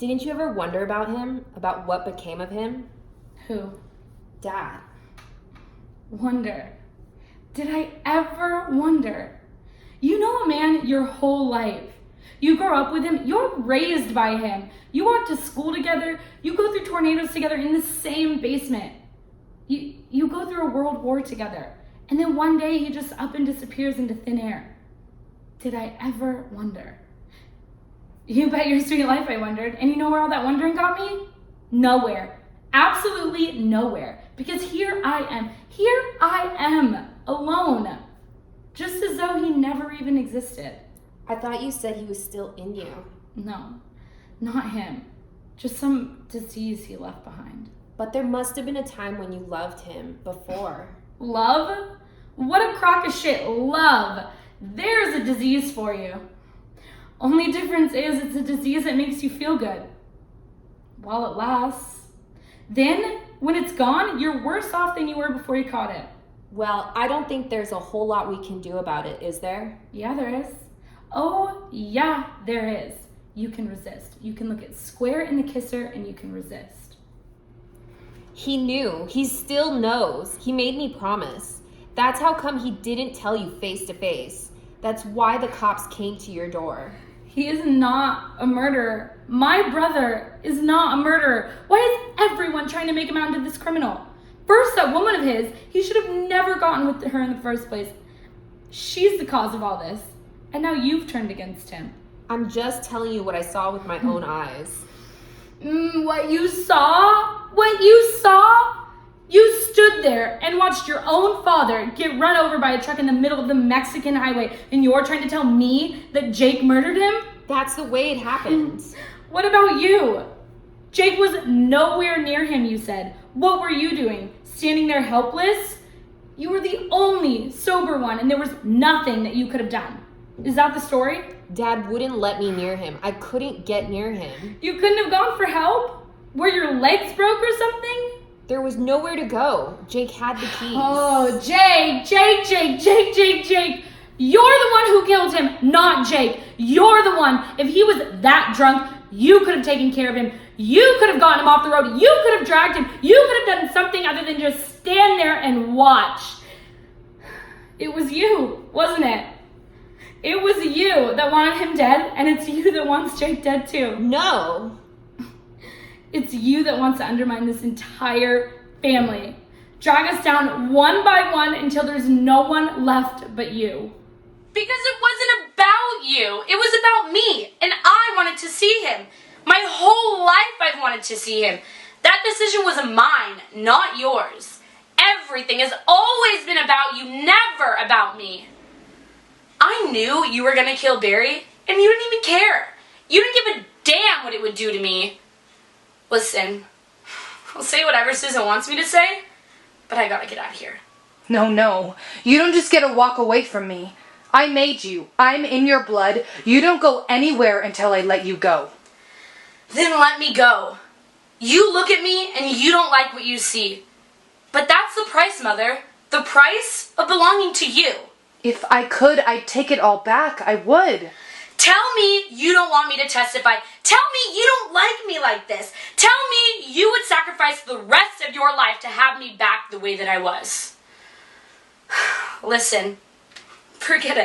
Didn't you ever wonder about him? About what became of him? Who? Dad. Wonder. Did I ever wonder? You know a man your whole life. You grow up with him, you're raised by him. You walk to school together, you go through tornadoes together in the same basement. You go through a world war together. And then one day he just up and disappears into thin air. Did I ever wonder? You bet your sweet life I wondered. And you know where all that wondering got me? Nowhere. Absolutely nowhere. Because here I am, alone. Just as though he never even existed. I thought you said he was still in you. No, not him. Just some disease he left behind. But there must have been a time when you loved him before. Love? What a crock of shit, love. There's a disease for you. Only difference is it's a disease that makes you feel good. While it lasts. Then, when it's gone, you're worse off than you were before you caught it. Well, I don't think there's a whole lot we can do about it, is there? Yeah, there is. Oh, yeah, there is. You can resist. You can look it square in the kisser and you can resist. He knew. He still knows. He made me promise. That's how come he didn't tell you face to face. That's why the cops came to your door. He is not a murderer. My brother is not a murderer. Why is everyone trying to make him out into this criminal? First, that woman of his, he should have never gotten with her in the first place. She's the cause of all this. And now you've turned against him. I'm just telling you what I saw with my own eyes. What you saw? What you saw? You stood there and watched your own father get run over by a truck in the middle of the Mexican highway, and you're trying to tell me that Jake murdered him? That's the way it happened. What about you? Jake was nowhere near him, you said. What were you doing? Standing there helpless? You were the only sober one, and there was nothing that you could have done. Is that the story? Dad wouldn't let me near him. I couldn't get near him. You couldn't have gone for help? Were your legs broke or something? There was nowhere to go. Jake had the keys. Oh, Jake. You're the one who killed him, not Jake. You're the one. If he was that drunk, you could have taken care of him. You could have gotten him off the road. You could have dragged him. You could have done something other than just stand there and watch. It was you, wasn't it? It was you that wanted him dead, and it's you that wants Jake dead too. No. It's you that wants to undermine this entire family. Drag us down one by one until there's no one left but you. Because it wasn't about you. It was about me. And I wanted to see him. My whole life I've wanted to see him. That decision was mine, not yours. Everything has always been about you, never about me. I knew you were going to kill Barry, and you didn't even care. You didn't give a damn what it would do to me. Listen, I'll say whatever Susan wants me to say, but I gotta get out of here. No. You don't just get to walk away from me. I made you. I'm in your blood. You don't go anywhere until I let you go. Then let me go. You look at me and you don't like what you see. But that's the price, Mother. The price of belonging to you. If I could, I'd take it all back. I would. Tell me you don't want me to testify. Tell me you don't like me like this. Tell me you would sacrifice the rest of your life to have me back the way that I was. Listen, forget it.